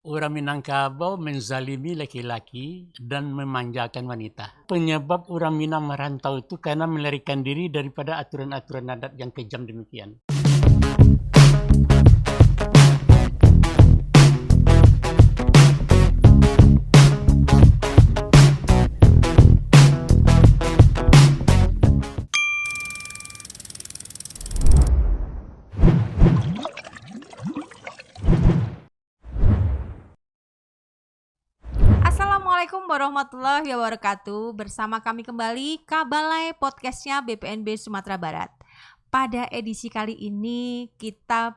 Orang Minangkabau menzalimi laki-laki dan memanjakan wanita. Penyebab orang Minang merantau itu karena melarikan diri daripada aturan-aturan adat yang kejam demikian. Assalamualaikum warahmatullahi wabarakatuh. Bersama kami kembali Kabalai podcastnya BPNB Sumatera Barat. Pada edisi kali ini kita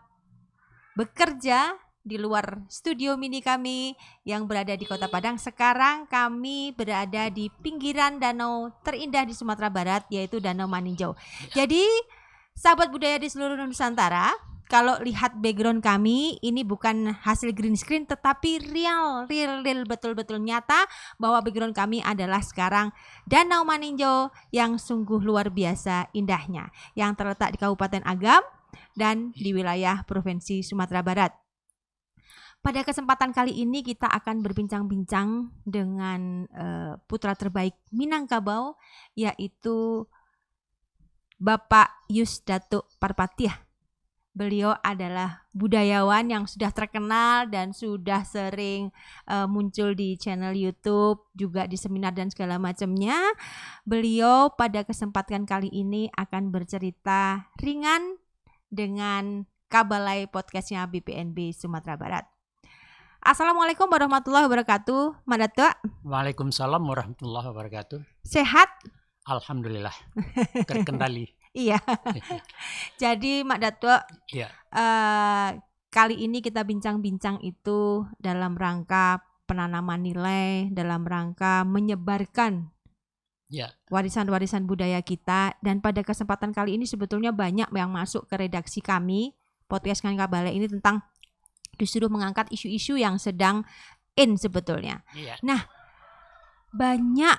bekerja di luar studio mini kami yang berada di Kota Padang. Sekarang kami berada di pinggiran danau terindah di Sumatera Barat, yaitu Danau Maninjau. Jadi sahabat budaya di seluruh Nusantara, kalau lihat background kami, ini bukan hasil green screen tetapi real betul-betul nyata bahwa background kami adalah sekarang Danau Maninjau yang sungguh luar biasa indahnya, yang terletak di Kabupaten Agam dan di wilayah Provinsi Sumatera Barat. Pada kesempatan kali ini kita akan berbincang-bincang dengan putra terbaik Minangkabau, yaitu Bapak Yus Datuk Parpatiah. Beliau adalah budayawan yang sudah terkenal dan sudah sering muncul di channel YouTube, juga di seminar dan segala macamnya. Beliau pada kesempatan kali ini akan bercerita ringan dengan Kabalai podcastnya BPNB Sumatera Barat. Assalamualaikum warahmatullahi wabarakatuh, Mak Datuk. Waalaikumsalam warahmatullahi wabarakatuh. Sehat? Alhamdulillah, terkendali. Iya. Jadi Mak Datuk, Ya. Kali ini kita bincang-bincang itu dalam rangka penanaman nilai, dalam rangka menyebarkan warisan-warisan budaya kita. Dan pada kesempatan kali ini sebetulnya banyak yang masuk ke redaksi kami, podcast Kabalai ini tentang disuruh mengangkat isu-isu yang sedang in sebetulnya. Ya. Nah, banyak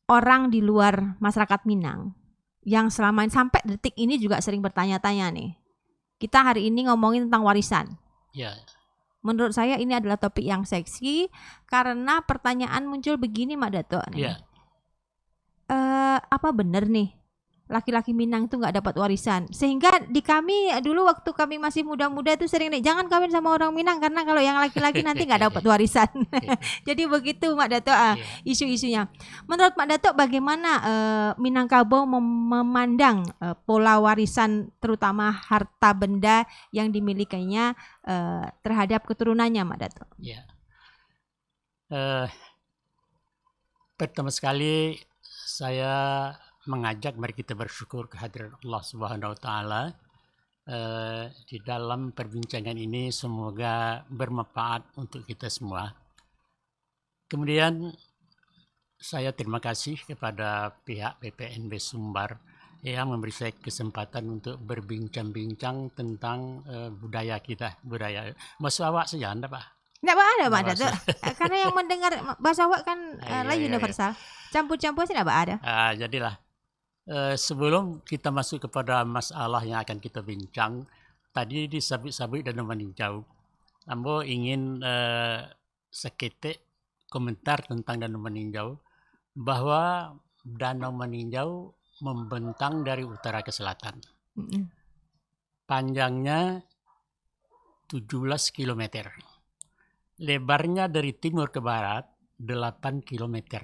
orang di luar masyarakat Minang yang selama ini sampai detik ini juga sering bertanya-tanya nih. Kita hari ini ngomongin tentang warisan. Ya. Menurut saya ini adalah topik yang seksi karena pertanyaan muncul begini, Mak Datuk. Ya. Apa benar nih laki-laki Minang itu nggak dapat warisan? Sehingga di kami dulu waktu kami masih muda-muda itu sering nih, jangan kawin sama orang Minang karena kalau yang laki-laki nanti nggak dapat warisan. Jadi begitu Mak Datuk isu-isunya. Menurut Mak Datuk bagaimana Minangkabau memandang pola warisan terutama harta benda yang dimilikinya terhadap keturunannya, Mak Datuk? Ya. Pertama sekali saya mengajak mari kita bersyukur kehadiran Allah Subhanahu wa taala di dalam perbincangan ini, semoga bermanfaat untuk kita semua. Kemudian saya terima kasih kepada pihak BPNB Sumbar yang memberi saya kesempatan untuk berbincang-bincang tentang budaya kita, budaya. Bahasa awak saja anda Pak? Tidak ada Mak Datuk. Karena yang mendengar bahasa awak kan universal. Campur-campur sih tidak ada. Jadilah. Sebelum kita masuk kepada masalah yang akan kita bincang, tadi disabik-sabik Danau Maninjau. Ambo ingin seketik komentar tentang Danau Maninjau, bahwa Danau Maninjau membentang dari utara ke selatan. Panjangnya 17 km. Lebarnya dari timur ke barat 8 km.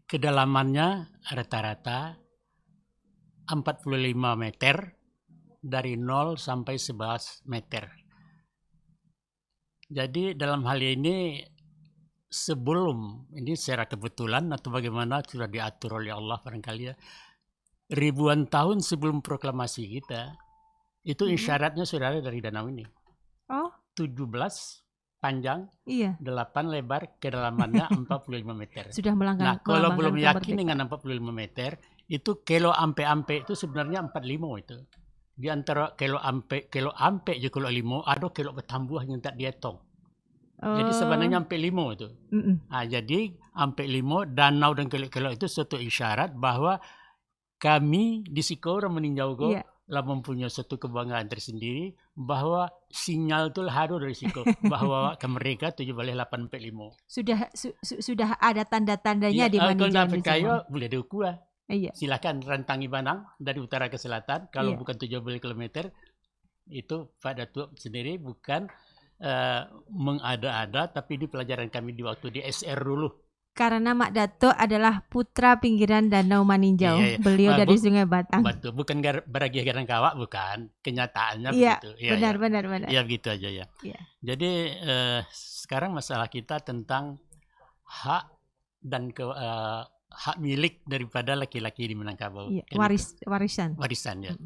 Kedalamannya rata-rata 45 meter dari 0 sampai 11 meter. Jadi dalam hal ini sebelum ini secara kebetulan atau bagaimana sudah diatur oleh Allah barangkali ya, ribuan tahun sebelum proklamasi kita itu isyaratnya sudah ada dari danau ini. 17 panjang, 8 lebar, kedalamannya 45 meter. Sudah melangkah. Nah, kalau belum yakin dengan 45 meter, itu kilo ampe itu sebenarnya 45 itu. Di antara kilo ampe je kalau 5, ada kilo ketambuh yang tak dihitung. Jadi sebenarnya ampe 5 itu. Nah, jadi ampe 5 danau dan kilo-kilo itu suatu isyarat bahwa kami di Sikora meninjau lah mempunyai suatu kebanggaan tersendiri bahwa sinyal itu harus risiko bahwa ke mereka 17.845. Sudah ada tanda-tandanya di Kalau Manijawan dapat itu kayu semua. boleh diukur. Iya. Silakan rantangi Banang dari utara ke selatan. Kalau Iya. bukan 70 km itu Pak Datuk sendiri bukan mengada-ada, tapi di pelajaran kami di waktu di SR dulu. Karena Mak Datuk adalah putra pinggiran Danau Maninjau. Iya. Beliau dari Sungai Batang. Betul, bukan beragia Garangkawak, bukan. Kenyataannya Iya, begitu. benar. Ya begitu aja ya. Iya. Jadi sekarang masalah kita tentang hak dan hak milik daripada laki-laki di Minangkabau. Iya, Kan warisan. Warisan ya.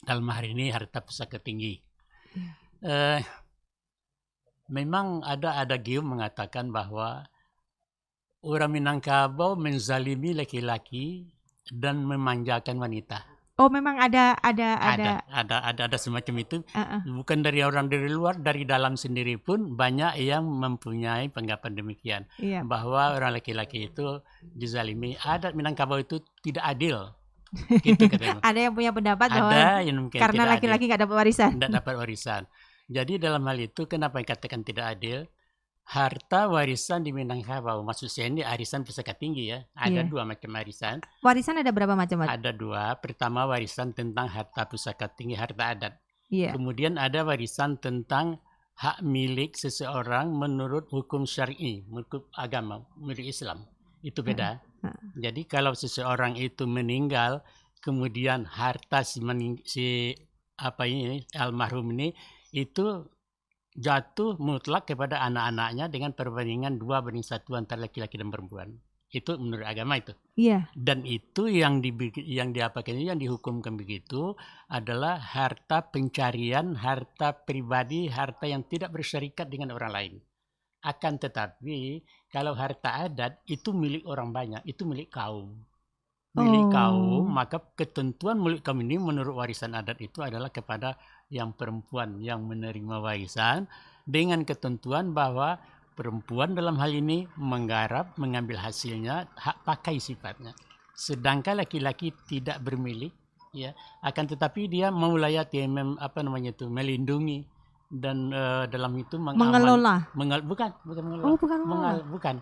Dalam hari ini harta pusaka tinggi. Memang ada geom mengatakan bahwa orang Minangkabau menzalimi laki-laki dan memanjakan wanita. Oh, memang ada semacam itu. Bukan dari orang dari luar, dari dalam sendiri pun banyak yang mempunyai anggapan demikian. Iya. Bahwa orang laki-laki itu dizalimi. Adat Minangkabau itu tidak adil. Gitu katanya. Ada yang punya pendapat bahwa yang karena laki-laki nggak dapat warisan. Tidak dapat warisan. Jadi dalam hal itu kenapa dikatakan tidak adil? Harta warisan di Minangkabau, maksud saya ini arisan pusaka tinggi ya. Ada dua macam warisan. Warisan ada berapa macam? Ada dua. Pertama warisan tentang harta pusaka tinggi, harta adat. Iya. Kemudian ada warisan tentang hak milik seseorang menurut hukum syar'i, hukum agama, milik Islam. Itu beda. Jadi kalau seseorang itu meninggal, kemudian harta almarhum ini itu jatuh mutlak kepada anak-anaknya dengan perbandingan 2:1 antara laki-laki dan perempuan. Itu menurut agama itu. Iya. Dan itu yang dihukumkan begitu adalah harta pencarian, harta pribadi, harta yang tidak bersyarikat dengan orang lain. Akan tetapi kalau harta adat itu milik orang banyak, itu milik kaum. Milik kaum, maka ketentuan milik kaum ini menurut warisan adat itu adalah kepada yang perempuan yang menerima warisan dengan ketentuan bahwa perempuan dalam hal ini menggarap, mengambil hasilnya, hak pakai sifatnya. Sedangkan laki-laki tidak bermilik, ya. Akan tetapi dia maulayati, melindungi dan dalam itu mengelola. Bukan mengelola.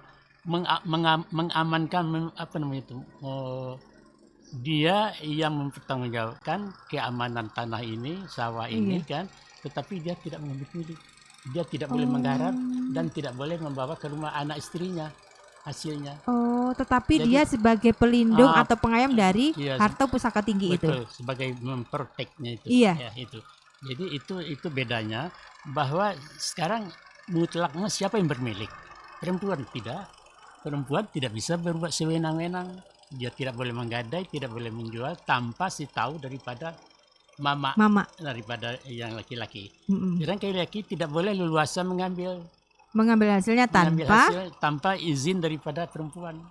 Mengamankan dia yang mempertanggungjawabkan keamanan tanah ini, sawah ini kan, tetapi dia tidak mengambil. Dia tidak boleh menggarap dan tidak boleh membawa ke rumah anak istrinya hasilnya. Tetapi jadi, dia sebagai pelindung atau pengayom dari harta pusaka tinggi betul, itu. Sebagai memproteknya itu. Iya. Ya, itu. Jadi itu bedanya, bahwa sekarang mutlaknya siapa yang bermilik? Perempuan tidak. Perempuan tidak bisa berbuat sewenang-wenang. Dia tidak boleh menggadai, tidak boleh menjual tanpa tahu daripada mama daripada yang laki-laki. Dan laki-laki tidak boleh leluasa mengambil hasilnya tanpa izin daripada perempuan.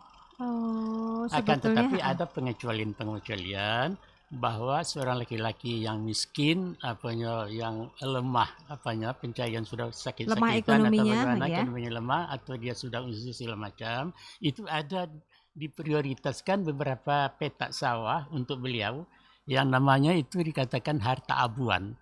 Akan tetapi ada pengecualian bahwa seorang laki-laki yang miskin, yang lemah, pencarian sudah sakit-sakitan atau bagaimana, ekonominya lemah, atau dia sudah usia segala macam, itu ada diprioritaskan beberapa petak sawah untuk beliau yang namanya itu dikatakan harta abuan.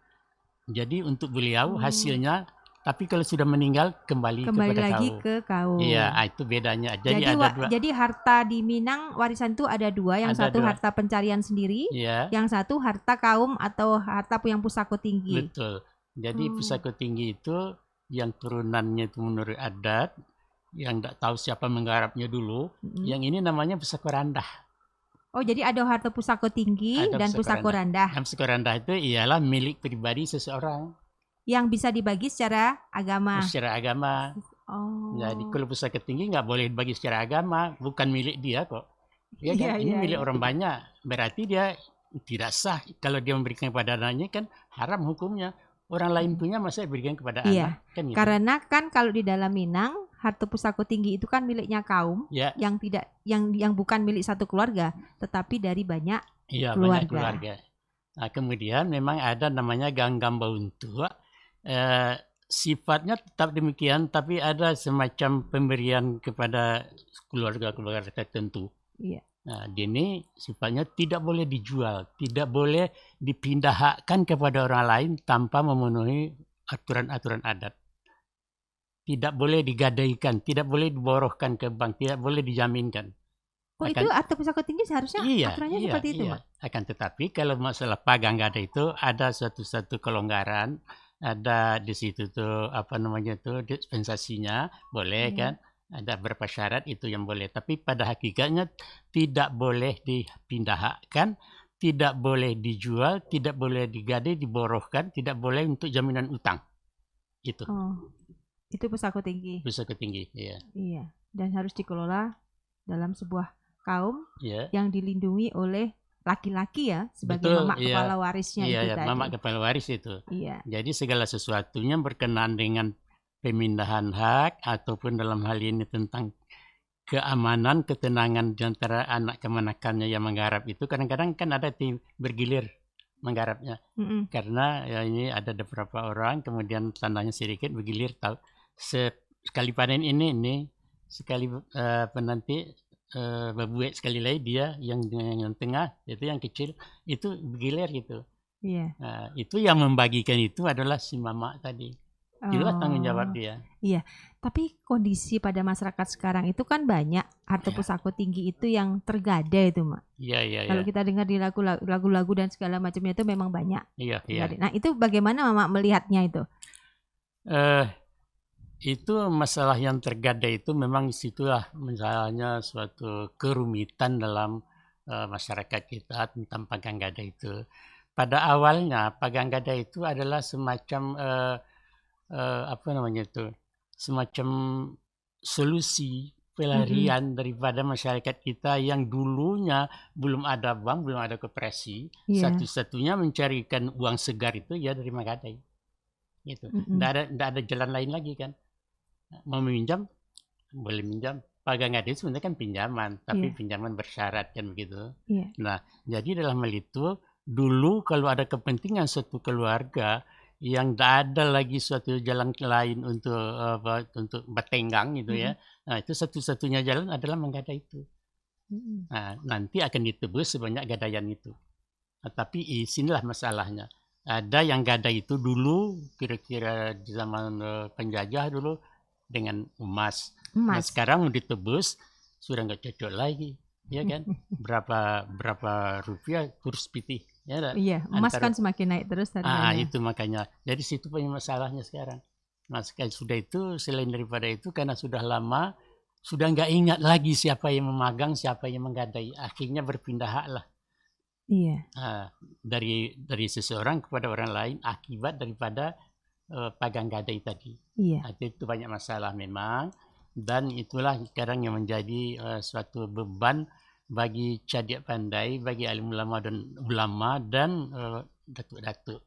Jadi untuk beliau hasilnya, tapi kalau sudah meninggal kembali lagi ke kaum. Iya, itu bedanya. Jadi harta di Minang warisan itu ada dua, yang satu harta pencarian sendiri, yang satu harta kaum atau harta yang pusako tinggi. Betul. Jadi pusako tinggi itu yang turunannya itu menurut adat, yang tidak tahu siapa menggarapnya dulu, yang ini namanya pusako randah. Jadi ada harta pusako tinggi dan pusako randah. Yang pusako randah itu ialah milik pribadi seseorang. Yang bisa dibagi secara agama. Secara agama. Jadi kalau pusaka tinggi nggak boleh dibagi secara agama, bukan milik dia kok. Ini milik orang banyak. Berarti dia tidak sah kalau dia memberikan kepada anaknya, kan haram hukumnya. Orang lain punya masa diberikan kepada anak. Kan gitu. Karena kan kalau di dalam Minang harta pusako tinggi itu kan miliknya kaum yang bukan milik satu keluarga, tetapi dari banyak keluarga. Banyak keluarga. Nah, kemudian memang ada namanya Ganggam Bauntua. Sifatnya tetap demikian, tapi ada semacam pemberian kepada keluarga-keluarga tertentu. Nah, ini sifatnya tidak boleh dijual, tidak boleh dipindahkan kepada orang lain tanpa memenuhi aturan-aturan adat. Tidak boleh digadaikan, tidak boleh diborohkan ke bank, tidak boleh dijaminkan. Oh, itu Harta Pusaka Tinggi seharusnya aturannya seperti itu, Mak? Akan tetapi kalau masalah pagang gada itu ada satu kelonggaran, ada di situ tuh dispensasinya boleh kan, ada beberapa syarat itu yang boleh. Tapi pada hakikatnya tidak boleh dipindahkan, tidak boleh dijual, tidak boleh digadai, diborohkan, tidak boleh untuk jaminan utang. Itu. Oh, itu Pusaka Tinggi. Pusaka Tinggi, iya. Iya, dan harus dikelola dalam sebuah kaum yang dilindungi oleh laki-laki ya, sebagai mamak kepala warisnya itu tadi. Mamak kepala waris itu. Iya. Jadi segala sesuatunya berkenaan dengan pemindahan hak ataupun dalam hal ini tentang keamanan, ketenangan di antara anak kemanakannya yang menggarap itu kadang-kadang kan ada tim bergilir menggarapnya. Karena ya ini ada beberapa orang kemudian tanahnya sedikit bergilir tahu sekali panen ini sekali nanti berbuat sekali lagi dia yang tengah itu yang kecil itu bergilir gitu. Iya. Nah, itu yang membagikan itu adalah si mamak tadi. Itulah tanggung jawab dia. Iya, tapi kondisi pada masyarakat sekarang itu kan banyak harta pusaka tinggi itu yang tergadai itu, Mak. Iya. Kalau kita dengar di lagu-lagu dan segala macamnya itu memang banyak. Iya. Nah, itu bagaimana Mamak melihatnya itu? Itu masalah yang tergadai itu memang situlah misalnya suatu kerumitan dalam masyarakat kita tentang pagang gada itu. Pada awalnya pagang gada itu adalah semacam semacam solusi pelarian daripada masyarakat kita yang dulunya belum ada bank, belum ada koperasi, satu-satunya mencarikan uang segar itu ya dari menggadai. Gitu. Nggak ada jalan lain lagi kan. Mau meminjam boleh minjam. Pagang gada itu sebenarnya kan pinjaman, tapi pinjaman bersyarat kan begitu. Nah, jadi dalam hal itu dulu kalau ada kepentingan suatu keluarga yang tidak ada lagi suatu jalan lain untuk bertenggang gitu ya. Nah, itu satu-satunya jalan adalah menggadai itu. Nah, nanti akan ditebus sebanyak gadaian itu. Nah, tapi sinilah masalahnya. Ada yang gadai itu dulu kira-kira di zaman penjajah dulu dengan emas. Nah, sekarang ditebus sudah nggak cocok lagi, ya kan? berapa rupiah kurs PT? Ya, emas kan semakin naik terus harganya. Itu makanya. Jadi situ punya masalahnya sekarang. Nah, sudah itu selain daripada itu karena sudah lama sudah nggak ingat lagi siapa yang memegang, siapa yang menggadai. Akhirnya berpindah hak lah. Iya. Dari seseorang kepada orang lain akibat daripada pagang gadai tadi. Iya. Itu banyak masalah memang, dan itulah sekarang yang menjadi suatu beban bagi cadik pandai, bagi alim ulama dan datuk-datuk.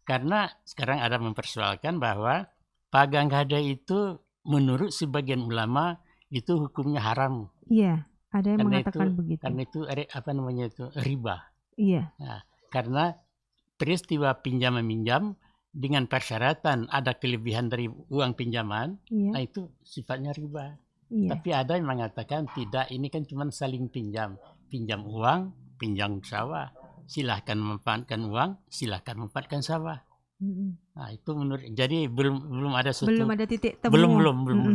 Karena sekarang ada mempersoalkan bahwa pagang gadai itu menurut sebagian ulama itu hukumnya haram. Iya, ada yang mengatakan begitu. Karena itu riba. Iya. Nah, karena peristiwa pinjam-meminjam dengan persyaratan ada kelebihan dari uang pinjaman, nah itu sifatnya riba. Tapi ada yang mengatakan tidak, ini kan cuma saling pinjam uang, pinjam sawah. Silahkan memanfaatkan uang, silahkan memanfaatkan sawah. Nah itu jadi belum ada titik temu.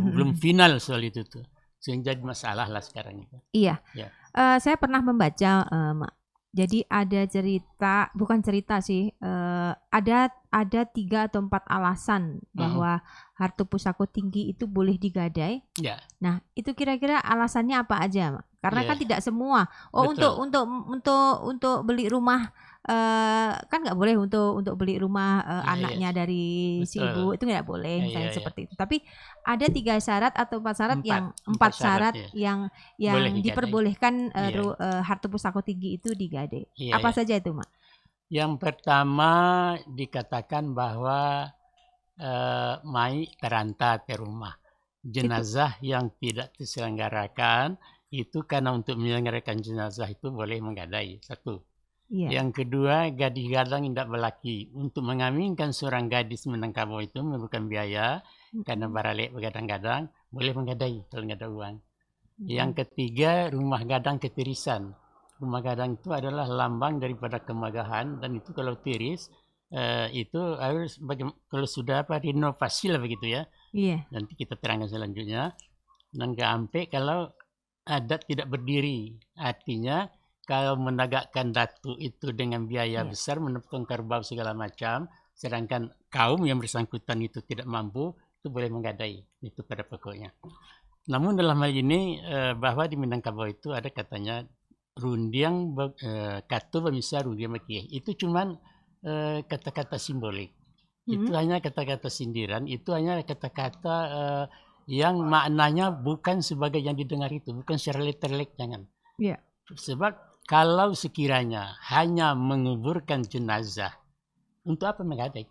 Belum final soal itu tuh. Sehingga jadi masalah lah sekarang itu. Iya. Saya pernah membaca, jadi ada cerita, bukan cerita sih, ada 3 atau 4 alasan bahwa harta pusaka tinggi itu boleh digadai. Nah, itu kira-kira alasannya apa aja, Mak? Karena kan tidak semua. Untuk beli rumah, kan nggak boleh untuk beli rumah anaknya dari si ibu, itu nggak boleh misalnya seperti itu. Tapi ada 3 syarat atau 4 syarat empat syarat yang diperbolehkan harta pusaka tinggi itu digadai. Apa saja itu, Mak? Yang pertama dikatakan bahwa mayit terantar ke rumah. Jenazah yang tidak diselenggarakan itu karena untuk menyelenggarakan jenazah itu boleh menggadai. 1. Yang kedua, gadis gadang tidak berlaki. Untuk mengaminkan seorang gadis Minangkabau itu memerlukan biaya, karena baralek begadang-gadang boleh menggadai kalau nggak ada uang. Yang ketiga, rumah gadang ketirisan. Rumah gadang itu adalah lambang daripada kemegahan, dan itu kalau tiris itu harus kalau sudah renovasi lah begitu ya. Iya. Nanti kita terangkan selanjutnya. Dan sampai kalau adat tidak berdiri, artinya kalau menegakkan datu itu dengan biaya besar, menepung kerbau segala macam, sedangkan kaum yang bersangkutan itu tidak mampu, itu boleh menggadai, itu pada pokoknya. Namun dalam hal ini bahwa di Minangkabau itu ada katanya rundiang katu bamisa rundiang makie, itu cuman kata-kata simbolik. Itu hanya kata-kata sindiran, itu hanya kata-kata yang maknanya bukan sebagai yang didengar itu, bukan secara literal, jangan. Sebab kalau sekiranya hanya menguburkan jenazah, untuk apa menggadai?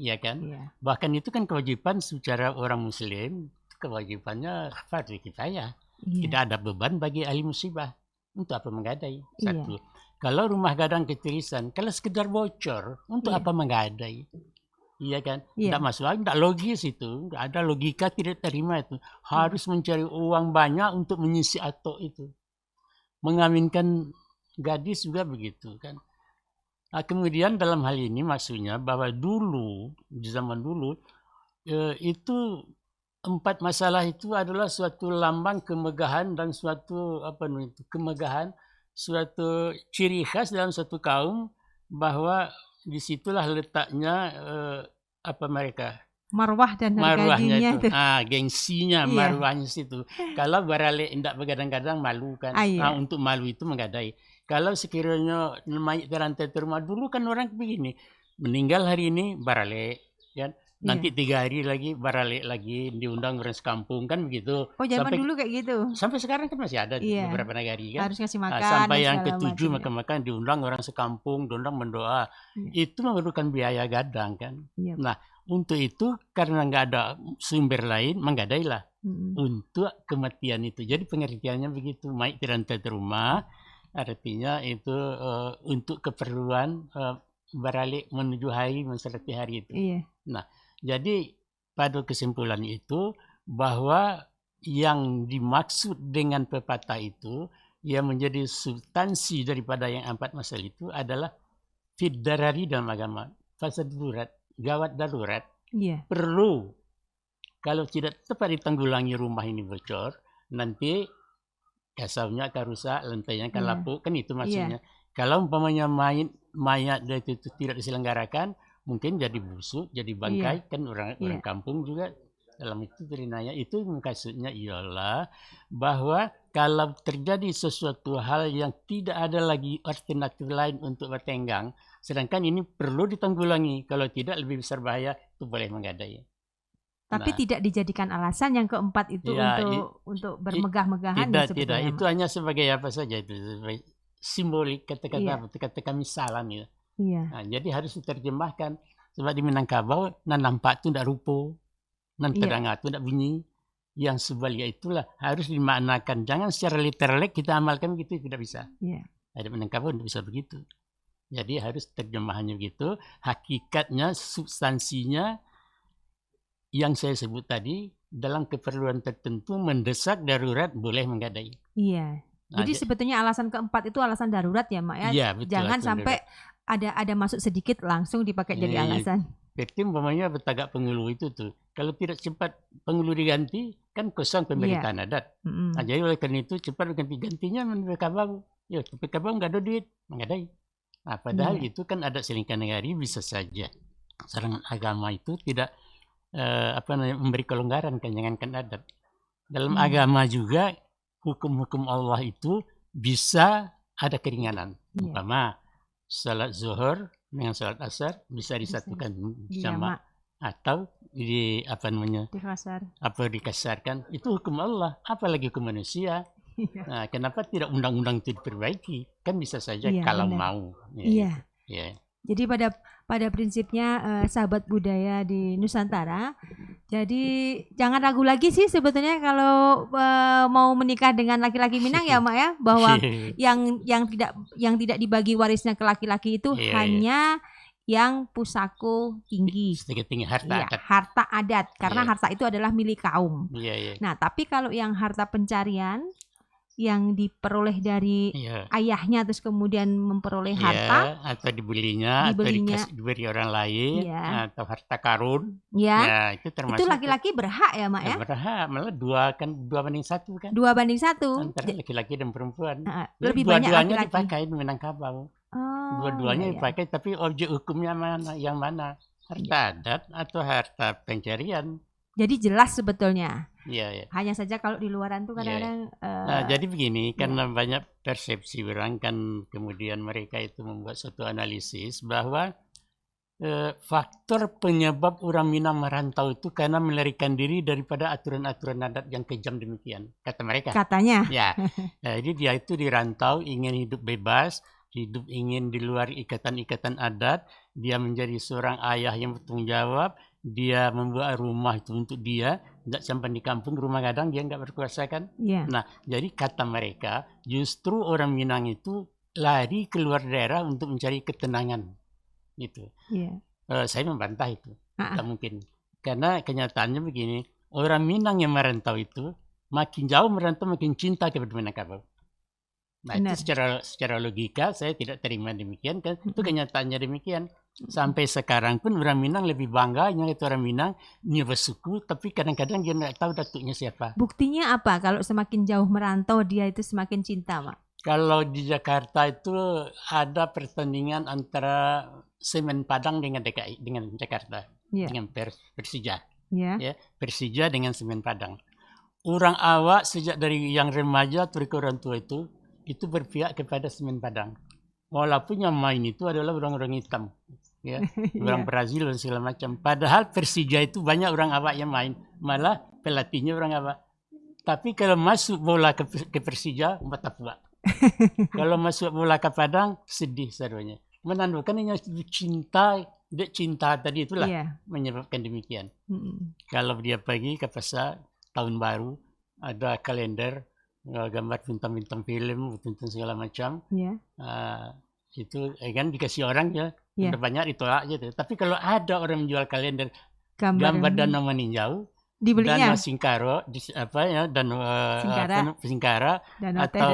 Iya kan? Bahkan itu kan kewajiban secara orang Muslim, kewajibannya fardhu kifayah. Tidak ada beban bagi ahli musibah. Untuk apa menggadai? Satu. Kalau rumah gadang ketirisan, kalau sekedar bocor, untuk apa menggadai? Iya kan? Tidak masuk akal, tidak logis itu. Tidak ada logika, tidak terima itu. Harus mencari uang banyak untuk mengisi atok itu. Mengawinkan gadis juga begitu kan. Nah, kemudian dalam hal ini maksudnya bahwa dulu, di zaman dulu, itu 4 masalah itu adalah suatu lambang kemegahan dan suatu kemegahan, suatu ciri khas dalam suatu kaum, bahwa disitulah letaknya mereka marwah dan marwahnya itu. Gengsinya, marwahnya situ. Kalau barale tidak begadang-gadang malu kan. Untuk malu itu menggadai. Kalau sekiranya mayat terantai rumah dulu kan orang begini, meninggal hari ini barale kan. Nanti 3 hari lagi barale lagi, diundang orang sekampung kan begitu. Oh, zaman dulu kayak gitu. Sampai sekarang kan masih ada di beberapa negara kan. Harus ngasih makan. Sampai yang ke-7 makan-makan, diundang orang sekampung, diundang mendoa. Itu memerlukan biaya gadang kan. Nah, untuk itu karena nggak ada sumber lain, menggadailah untuk kematian itu. Jadi pengertiannya begitu, mayat dirantai rumah, artinya itu untuk keperluan beralih menuju hari, mensolati hari itu. Nah, jadi pada kesimpulan itu bahwa yang dimaksud dengan pepatah itu yang menjadi substansi daripada yang 4 masalah itu adalah fid darari dalam agama, fasa darurat, gawat darurat. Perlu, kalau tidak tepat ditanggulangi rumah ini bocor, nanti kasaunya akan rusak, lantainya akan lapuk, kan itu maksudnya. Kalau umpamanya mayat itu tidak diselenggarakan, mungkin jadi busuk, jadi bangkai, kan orang kampung juga dalam itu terinaya. Itu maksudnya ialah bahwa kalau terjadi sesuatu hal yang tidak ada lagi alternatif lain untuk bertenggang, sedangkan ini perlu ditanggulangi, kalau tidak lebih besar bahaya, itu boleh menggadai. Tapi tidak dijadikan alasan yang keempat itu untuk bermegah-megahan. Tidak, itu hanya sebagai apa saja itu, sebagai simbolik, kata-kata misalan gitu. Nah, jadi harus diterjemahkan. Sebab di Minangkabau, nampak itu tidak rupo, terdengar itu tidak bunyi. Yang sebaliknya itulah harus dimaknakan. Jangan secara literal kita amalkan begitu, tidak bisa. Ada Minangkabau tidak bisa begitu. Jadi harus terjemahannya begitu. Hakikatnya, substansinya yang saya sebut tadi, dalam keperluan tertentu, mendesak, darurat, boleh menggadai. Jadi sebetulnya alasan keempat itu alasan darurat ya, Mak ya. Betul, jangan sampai ada masuk sedikit langsung dipakai jadi alasan. Seperti umpamanya betagak penghulu itu tuh, kalau tidak cepat penghulu diganti, kan kosong pemberitaan adat. Nah, jadi oleh karena itu cepat ganti-gantinya PKBau. PKBau nggak ada duit, menggadai. Nah, padahal itu kan adat selingkah negari, bisa saja seorang agama itu tidak memberi kelonggaran, kan jangankan adat. Dalam agama juga hukum-hukum Allah itu bisa ada keringanan. Umpama salat zuhur dengan salat asar bisa disatukan sama, atau dikasarkan. Itu hukum Allah, apalagi hukum manusia. Nah, kenapa tidak undang-undang itu diperbaiki? Kan bisa saja kalau mau. Jadi pada prinsipnya sahabat budaya di Nusantara, jadi jangan ragu lagi sih sebetulnya kalau mau menikah dengan laki-laki Minang ya, Mak ya, bahwa yang tidak dibagi warisnya ke laki-laki itu hanya yang pusako tinggi. Sedikit tinggi harta Iya, adat. harta adat karena Iya. harta itu adalah milik kaum. Iya, iya. Nah, tapi kalau yang harta pencarian yang diperoleh dari Iya. ayahnya terus kemudian memperoleh harta, Ya, atau dibelinya, atau Dibelinya. diberi orang lain, Iya. atau harta karun, ya, ya itu itu termasuk laki-laki berhak ya, Mak ya? berhak, malah 2 banding 1 kan, 2:1. antara laki-laki dan perempuan. Jadi Lebih banyak dua-duanya laki-laki. dipakai di Minangkabau. Oh, Dua-duanya iya, iya. dipakai, tapi objek hukumnya mana? Yang mana? Harta adat atau harta pencarian? Jadi jelas sebetulnya. Iya, iya. Hanya saja kalau di luaran tuh kadang-kadang Nah, jadi begini, karena banyak persepsi orang kan, kemudian mereka itu membuat suatu analisis bahwa faktor penyebab orang Minang merantau itu karena melarikan diri daripada aturan-aturan adat yang kejam demikian, kata mereka. katanya. Ya, jadi dia itu dirantau ingin hidup bebas, hidup ingin di luar ikatan-ikatan adat, dia menjadi seorang ayah yang bertanggung jawab, dia membuat rumah itu untuk dia, tidak sampai di kampung rumah gadang dia nggak berkuasa kan. Iya. Nah, jadi kata mereka justru orang Minang itu lari keluar daerah untuk mencari ketenangan, gitu. Iya. Saya membantah itu, Ah, tak mungkin. Karena kenyataannya begini, orang Minang yang merantau itu makin jauh merantau makin cinta kepada Minangkabau. Nah, Benar. itu secara logika saya tidak terima demikian kan, itu kenyataannya demikian. Sampai sekarang pun orang Minang lebih bangga itu orang Minang nyewa suku, tapi kadang-kadang dia nggak tahu datuknya siapa. Buktinya apa kalau semakin jauh merantau dia itu semakin cinta, Mak? Kalau di Jakarta itu ada pertandingan antara Semen Padang dengan DKI, dengan Jakarta, Iya. dengan Persija. Ya. Ya, Persija dengan Semen Padang. Orang awak sejak dari yang remaja turun ke orang tua itu berpihak kepada Semen Padang. Walaupun yang main itu adalah orang-orang hitam, ya, orang Brazil dan segala macam. Padahal Persija itu banyak orang awak yang main, malah pelatihnya orang awak. Tapi kalau masuk bola ke Persija, mata puak. Kalau masuk bola ke Padang, sedih serunya. Menandakan hanya cinta tadi itulah menyebabkan demikian. Kalau dia pergi ke pasar tahun baru, ada kalender, gambar bintang-bintang film, bintang segala macam. Itu kan dikasih orang ya, udah banyak ditolak gitu. Tapi kalau ada orang menjual kalender gambar Danau Meninjau, Danau Singkaro, Danau Singkara, atau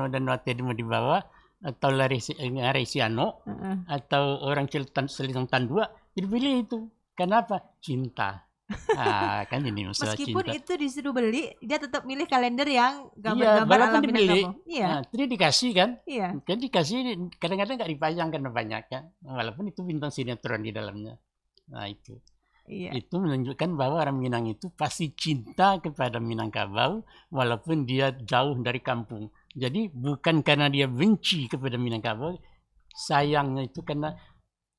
Danau Tedimo di bawah, atau Laresiano, atau orang Selitang Tandua, dipilih itu. Kenapa? Cinta. Kan ini masalah meskipun cinta. Itu disuruh beli, dia tetap milih kalender yang gambar-gambar alam Minangkabau. Nah, itu dikasih kan? Iya. Kan dikasih, kadang-kadang nggak dipajang karena banyak kan, walaupun itu bintang sinetron di dalamnya. Nah itu. Iya. Itu menunjukkan bahwa orang Minang itu pasti cinta kepada Minangkabau walaupun dia jauh dari kampung. Jadi bukan karena dia benci kepada Minangkabau, sayangnya itu karena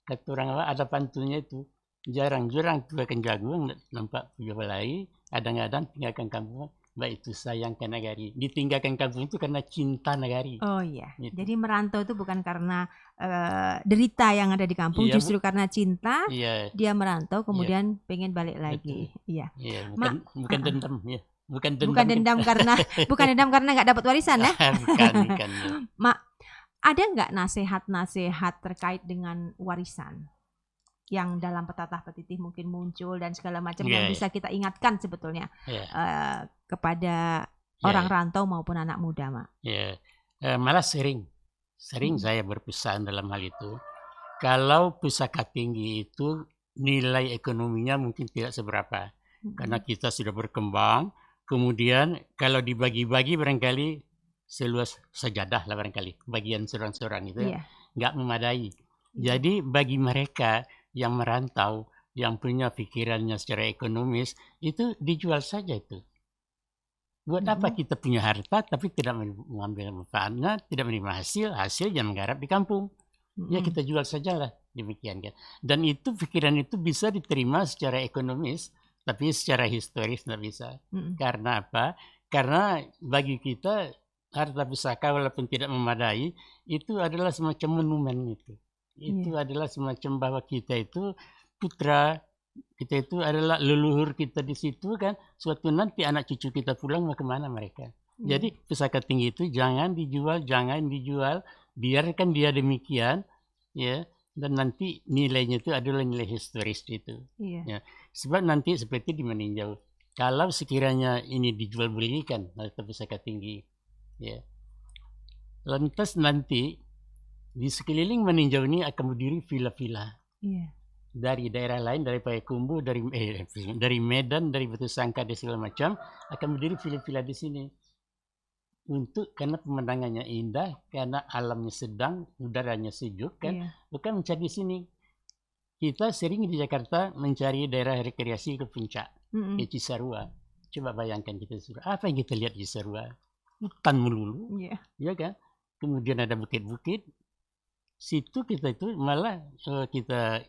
kata orang ada pantunnya itu, jarang-jarang tuakan jagung nampak punya balai, kadang-kadang tinggalkan kampung, baik itu sayang ke negari. Ditinggalkan kampung itu karena cinta negari. Oh iya. Gitu. Jadi merantau itu bukan karena derita yang ada di kampung, justru karena cinta. Dia merantau kemudian pengen balik lagi. Iya. Bukan dendam ya. Bukan dendam karena nggak dapat warisan ya. bukan. Mak, ada nggak nasihat-nasihat terkait dengan warisan yang dalam Petatah Petitih mungkin muncul dan segala macam yang bisa kita ingatkan sebetulnya kepada orang rantau maupun anak muda, Mak? Malah sering saya berpesan dalam hal itu. Kalau pusaka tinggi itu nilai ekonominya mungkin tidak seberapa, karena kita sudah berkembang. Kemudian kalau dibagi-bagi barangkali seluas sajadah lah barangkali, bagian seorang-seorang itu nggak memadai. Jadi bagi mereka yang merantau, yang punya pikirannya secara ekonomis, itu dijual saja itu. Buat apa kita punya harta tapi tidak mengambil manfaatnya, tidak menerima hasil yang menggarap di kampung. Ya kita jual sajalah, demikian kan. Dan itu pikiran itu bisa diterima secara ekonomis, tapi secara historis tidak bisa. Karena apa? Karena bagi kita harta pusaka walaupun tidak memadai, itu adalah semacam monumen itu. Itu adalah semacam bahwa kita itu putra, kita itu adalah leluhur kita di situ kan. Suatu nanti anak cucu kita pulang mau kemana mereka. Jadi pusaka tinggi itu jangan dijual, biarkan dia demikian ya. dan nanti nilainya itu adalah nilai historis itu. Iya. Ya, sebab nanti seperti di meninjau, kalau sekiranya ini dijual belikan harta pusaka tinggi, ya, lantas nanti di sekeliling meninjau ini akan berdiri villa-villa. Iya. Dari daerah lain, dari Payakumbuh, dari Medan, dari Batu Sangka dan segala macam, akan berdiri villa-villa di sini. Karena pemandangannya indah, karena alamnya sedang, udaranya sejuk kan, Iya. bukan mencari di sini. Kita sering di Jakarta mencari daerah rekreasi ke puncak, ke Cisarua. Coba bayangkan kita apa yang kita lihat di Cisarua? Hutan melulu, Iya. ya kan? Kemudian ada bukit-bukit. Situ kita itu malah kita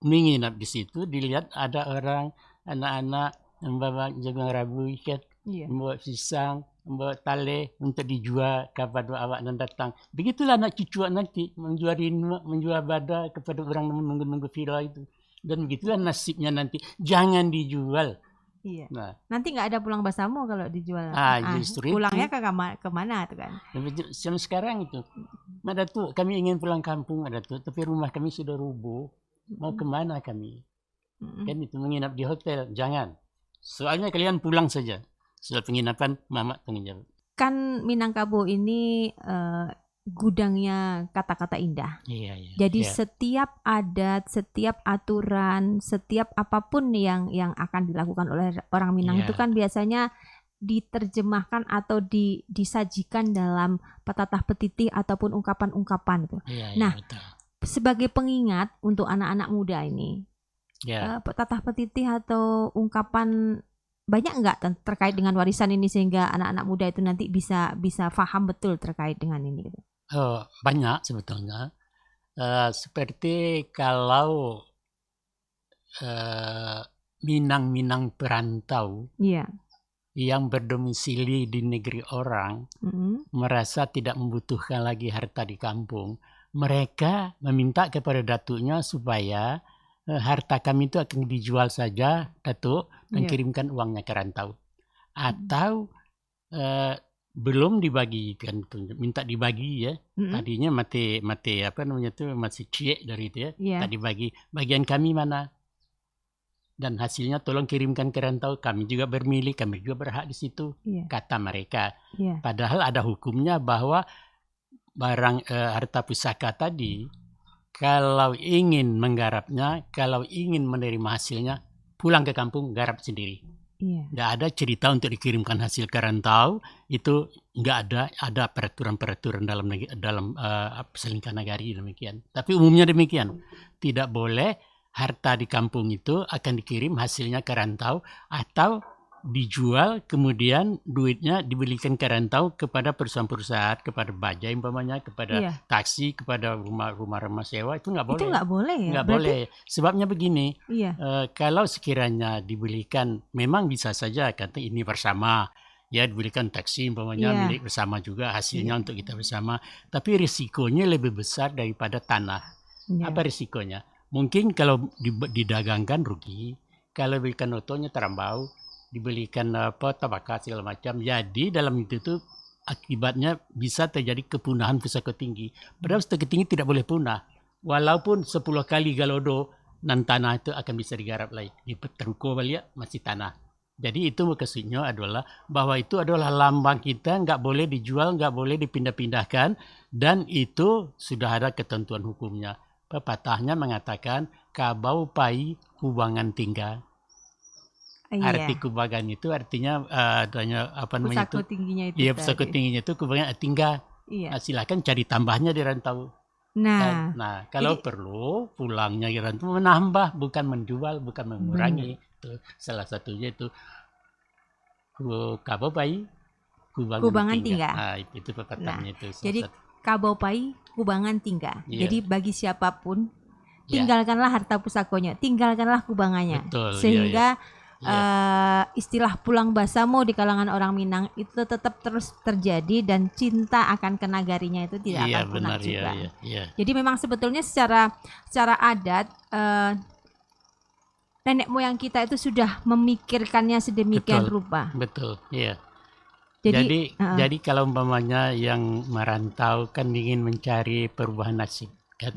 menginap di situ, dilihat ada orang, anak-anak membawa jagung rabu ikat, Iya. membawa pisang, membawa tale untuk dijual kepada awak yang datang. Begitulah anak cucu nanti menjual bada kepada orang yang menunggu-nunggu villa itu. Dan begitulah nasibnya nanti. Jangan dijual. Iya. Nah, Nanti nggak ada pulang basamu kalau dijual. justru Pulangnya itu. kemana tuh kan? Sampai sekarang itu. Ada tuh kami ingin pulang kampung, ada tuh, tapi rumah kami sudah rubuh. Mau kemana kami? Kan itu menginap di hotel. Jangan. Soalnya kalian pulang saja. Setelah penginapan, mama tanggung jawab. Kan Minangkabau ini gudangnya kata-kata indah. Iya. Jadi setiap adat, setiap aturan, setiap apapun yang akan dilakukan oleh orang Minang itu kan biasanya diterjemahkan atau disajikan dalam petatah petitih ataupun ungkapan-ungkapan gitu. Nah, betul. Sebagai pengingat untuk anak-anak muda ini, petatah petitih atau ungkapan banyak nggak terkait dengan warisan ini sehingga anak-anak muda itu nanti bisa paham betul terkait dengan ini gitu? Banyak sebetulnya. Seperti kalau Minang-Minang perantau yang berdomisili di negeri orang merasa tidak membutuhkan lagi harta di kampung, mereka meminta kepada datuknya supaya harta kami itu akan dijual saja, datuk, dan kirimkan uangnya ke rantau. Atau belum dibagikan, minta dibagi ya. Tadinya mati apa namanya tuh masih ciek dari itu ya. Tak dibagi. Bagian kami mana? Dan hasilnya tolong kirimkan ke rantau. Kami juga bermilik, kami juga berhak di situ. Kata mereka. Padahal ada hukumnya bahwa barang harta pusaka tadi, kalau ingin menggarapnya, kalau ingin menerima hasilnya, pulang ke kampung garap sendiri. Nggak ada cerita untuk dikirimkan hasil ke rantau, itu nggak ada peraturan-peraturan dalam perselingkuhan nagari demikian. Tapi umumnya demikian, tidak boleh harta di kampung itu akan dikirim hasilnya ke rantau atau dijual kemudian duitnya dibelikan ke rantau kepada perusahaan-perusahaan, kepada bajai umpamanya, kepada taksi, kepada rumah sewa, itu nggak boleh. Itu nggak boleh ya? Nggak boleh. Sebabnya begini, kalau sekiranya dibelikan, memang bisa saja kata ini bersama, ya dibelikan taksi umpamanya milik bersama juga, hasilnya untuk kita bersama. Tapi risikonya lebih besar daripada tanah. Apa risikonya? Mungkin kalau didagangkan rugi, kalau dibelikan otonya terambau, dibelikan tabaka segala macam. Jadi dalam itu tuh akibatnya bisa terjadi kepunahan pusaka tinggi. Padahal pusaka tinggi tidak boleh punah. Walaupun 10 kali galodo, dan tanah itu akan bisa digarap lagi. Di Teruko balik masih tanah. Jadi itu maksudnya adalah bahwa itu adalah lambang kita, nggak boleh dijual, nggak boleh dipindah-pindahkan, dan itu sudah ada ketentuan hukumnya. Pepatahnya mengatakan kabau pai kubangan tinggal. Arti kubangan itu artinya adanya apa namanya itu? Tingginya itu. Iya, pusaka tingginya itu kubangan tinggal. Silakan cari tambahnya di rantau. Nah, kalau perlu pulangnya di rantau menambah, bukan menjual, bukan mengurangi. Itu salah satunya itu kabau pai kubangan tinggal. Nah, itu pepatahnya itu. Jadi kabau pai kubangan tinggal. Jadi bagi siapapun tinggalkanlah harta pusakonya, tinggalkanlah kubangannya. Betul, sehingga istilah pulang basamo di kalangan orang Minang itu tetap terus terjadi dan cinta akan kenagarinya itu tidak akan punah juga. Jadi memang sebetulnya secara adat nenek moyang kita itu sudah memikirkannya sedemikian rupa. Betul, iya. Jadi kalau umpamanya yang merantau kan ingin mencari perubahan nasib, kan?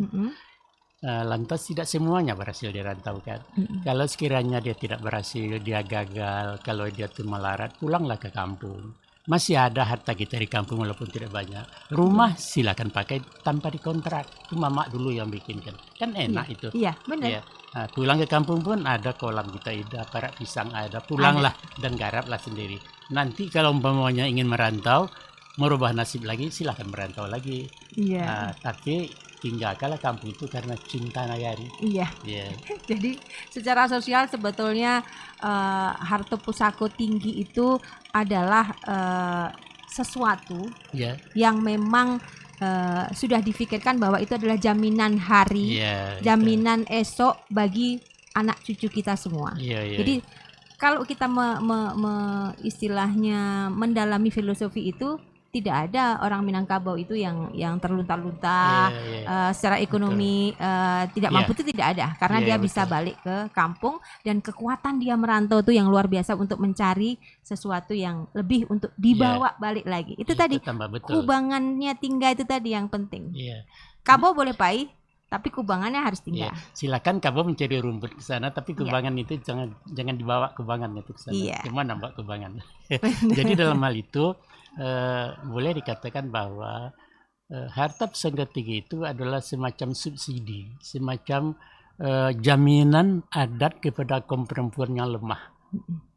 lantas tidak semuanya berhasil dirantaukan. Kalau sekiranya dia tidak berhasil, dia gagal, kalau dia tuh melarat, pulanglah ke kampung. Masih ada harta kita di kampung walaupun tidak banyak. Rumah silakan pakai tanpa dikontrak. Itu mama dulu yang bikin kan enak itu. Iya, benar. Ya. Nah, pulang ke kampung pun ada kolam kita ada, parak pisang ada, pulanglah dan garaplah sendiri. Nanti kalau umpamanya ingin merantau, merubah nasib lagi, silakan merantau lagi. Iya. Tapi tinggalkanlah kampung itu karena cinta nagari. Iya. Yeah. Jadi secara sosial sebetulnya Harto Pusako Tinggi itu adalah sesuatu yang memang sudah difikirkan bahwa itu adalah jaminan hari, jaminan esok bagi anak cucu kita semua. Jadi kalau kita istilahnya mendalami filosofi itu, tidak ada orang Minangkabau itu yang terlunta-lunta secara ekonomi tidak mampu, itu tidak ada, karena dia bisa balik ke kampung dan kekuatan dia merantau itu yang luar biasa untuk mencari sesuatu yang lebih untuk dibawa balik lagi. Itu tadi kubangannya tinggal itu tadi yang penting. Kabau boleh pahit, tapi kubangannya harus tinggal. Silakan kabau mencari rumput ke sana, tapi kubangan itu jangan dibawa kubangan itu ke sana. Gimana mbak kubangan? Jadi dalam hal itu boleh dikatakan bahwa harta pusaka tinggi itu adalah semacam subsidi, semacam jaminan adat kepada kaum perempuan yang lemah.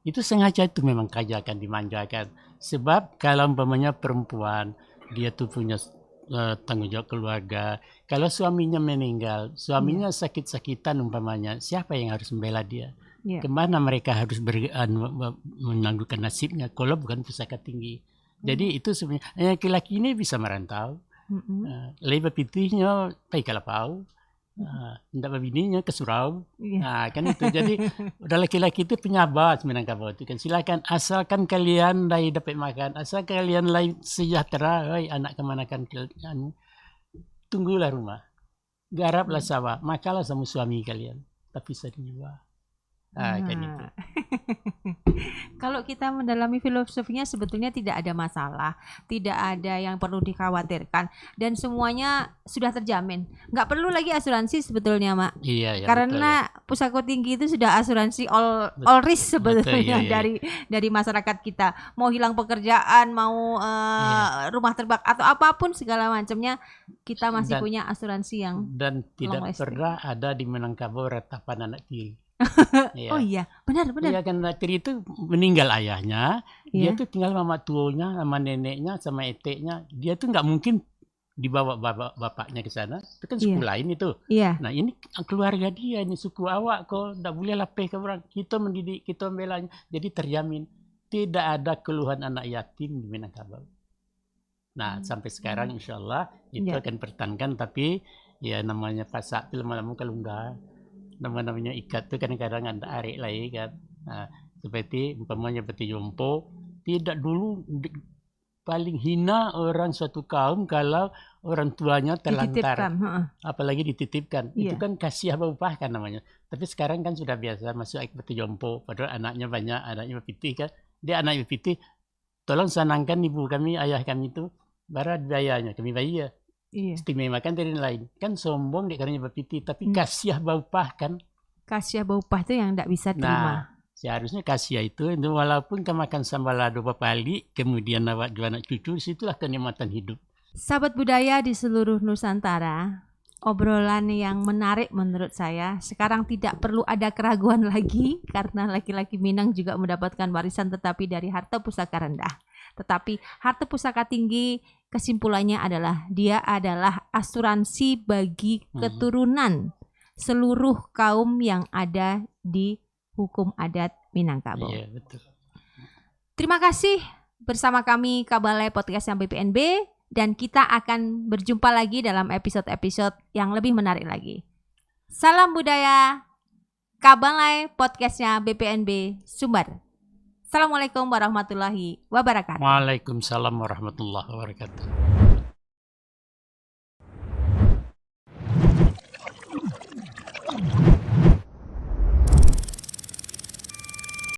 Itu sengaja itu memang kajakan, dimanjakan. Sebab kalau umpamanya perempuan, dia tuh punya tanggung jawab keluarga. Kalau suaminya meninggal, suaminya sakit-sakitan umpamanya, siapa yang harus membela dia? Kemana mereka harus menangguhkan nasibnya kalau bukan pusaka tinggi? Jadi itu sebenarnya laki-laki ini bisa merantau. Lebih pitihnya pai kalapau, tidak bininya ke surau. Kan itu. Jadi udah laki-laki itu penyabar Minangkabau itu kan. Silakan asalkan kalian dapat makan, asal kalian sejahtera, anak kemanakan kalian, tunggulah rumah, garaplah sawah, makalah sama suami kalian, tapi sedih. Kan itu. Kalau kita mendalami filosofinya sebetulnya tidak ada masalah, tidak ada yang perlu dikhawatirkan, dan semuanya sudah terjamin. Nggak perlu lagi asuransi sebetulnya, Mak. Karena Pusako Tinggi itu sudah asuransi all risk sebetulnya dari masyarakat kita. Mau hilang pekerjaan, mau rumah terbakar atau apapun segala macamnya, kita masih punya asuransi yang dan tidak pernah ada di Minangkabau ratapan anak tiri. Oh iya, benar. Iya kan, tiri itu meninggal ayahnya, dia tuh tinggal sama tuanya, sama neneknya, sama eteknya. Dia tuh nggak mungkin dibawa bapaknya ke sana. Itu kan suku lain itu. Nah ini keluarga dia, ini suku awak kok, nggak boleh lapeh ke orang. Kita mendidik, kita membelanya. Jadi terjamin tidak ada keluhan anak yatim di Minangkabau. Nah sampai sekarang insya Allah itu akan pertahankan, tapi ya namanya pasak lama-lama kalau enggak. Namanya ikat itu kadang-kadang ada arik lagi kan. Nah, seperti umpamanya peti jompo, tidak dulu paling hina orang suatu kaum kalau orang tuanya terlantar, apalagi dititipkan. Itu kan kasih apa upah kan namanya. Tapi sekarang kan sudah biasa masuk peti jompo, padahal anaknya banyak, anaknya pitih kan. Dia anaknya pitih, tolong senangkan ibu kami, ayah kami itu, barat biayanya kami bayar. Istimewakan dari lain kan, sombong dia karena berpiti, tapi kasiah baupah kan, kasiah baupah itu yang tidak bisa terima. Seharusnya kasiah itu walaupun kamu makan sambal lado bapali kemudian awak dua anak cucu, situlah kenikmatan hidup. Sahabat budaya di seluruh Nusantara, obrolan yang menarik menurut saya. Sekarang tidak perlu ada keraguan lagi karena laki-laki Minang juga mendapatkan warisan tetapi dari harta pusaka rendah. Tetapi harta pusaka tinggi, kesimpulannya adalah dia adalah asuransi bagi keturunan seluruh kaum yang ada di hukum adat Minangkabau. Betul. Terima kasih bersama kami Kabalai Podcast yang BPNB, dan kita akan berjumpa lagi dalam episode-episode yang lebih menarik lagi. Salam budaya, Kabalai Podcastnya BPNB Sumbar. Assalamualaikum warahmatullahi wabarakatuh. Waalaikumsalam warahmatullahi wabarakatuh.